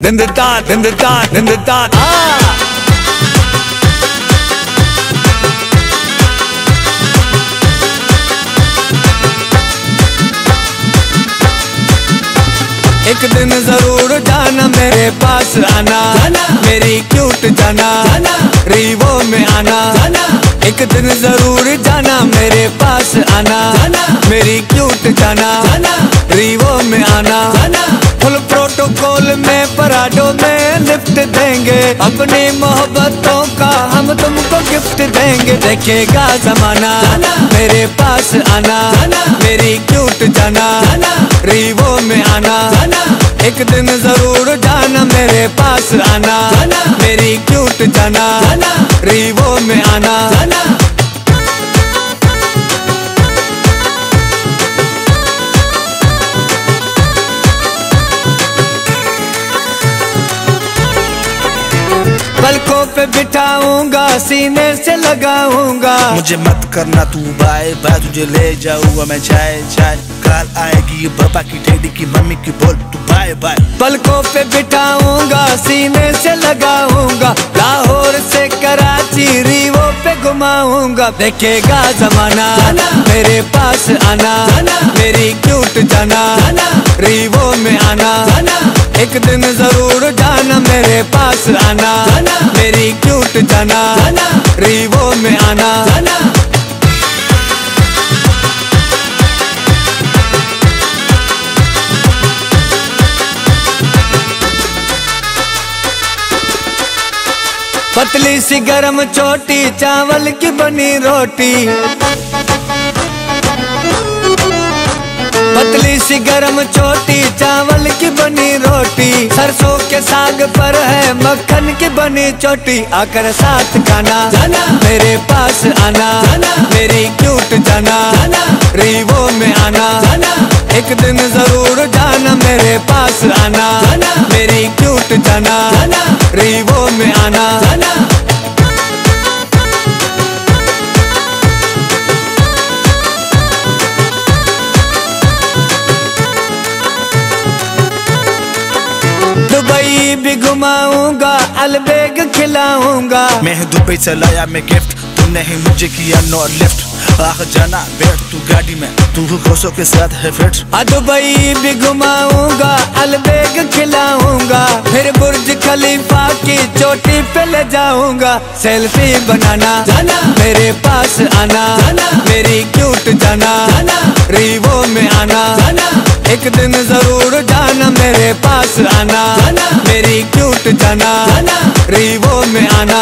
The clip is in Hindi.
एक दिन जरूर जाना मेरे पास आना, मेरी क्यूट जाना, रीवो में आना। एक दिन जरूर जाना मेरे पास आना, मेरी क्यूट जाना, रीवो में आना। फुल प्रोटोकॉल में पराडो में लिफ्ट देंगे, अपनी मोहब्बतों का हम तुमको गिफ्ट देंगे। देखेगा जमाना मेरे पास आना, मेरी क्यूट जाना, रीवो में आना। एक दिन जरूर जाना मेरे पास आना, मेरी क्यूट जाना, रीवो में आना। पलकों पे बिठाऊंगा, सीने से लगाऊंगा। मुझे मत करना तू बाय बाय, तुझे ले जाऊंगा मैं चाय चाय। काल आएगी पापा की, डैडी की, मम्मी की, बोल तू बाय बाय। पलकों पे बिठाऊंगा, सीने से लगाऊंगा। लाहौर से कराची, रीवो पे घुमाऊंगा। देखेगा जमाना मेरे पास आना, मेरी क्यूट जाना, रीवो में आना। एक दिन जरूर जाना मेरे पास आना, मेरी क्यूट जाना, रीवो में आना। पतली सी गरम चोटी, चावल की बनी रोटी। पतली सी गरम चोटी, चावल की बनी रोटी। सरसों के साग पर है मक्खन की बनी चोटी। आकर साथ खाना, मेरे पास आना, मेरी क्यूट जाना, रीवो में आना। एक दिन जरूर जाना मेरे पास आना, मेरी क्यूट जाना, रीवो में आना। दुबई भी घुमाऊंगा, अलबेग खिलाऊंगा। मैं दुबई से लाया मैं गिफ्ट, तूने ही मुझे किया नो लिफ्ट। आख जाना बैठ तू गाड़ी में, तू खुशों के साथ है फिट। दुबई भी घुमाऊंगा, अलबेग खिलाऊंगा। फिर बुर्ज खलीफा की चोटी पे ले जाऊंगा। सेल्फी बनाना मेरे पास आना, मेरी क्यूट जाना, रीवो में आना। एक दिन जरूर जाना मेरे पास आना, मेरी क्यूट जाना, रीवो में आना।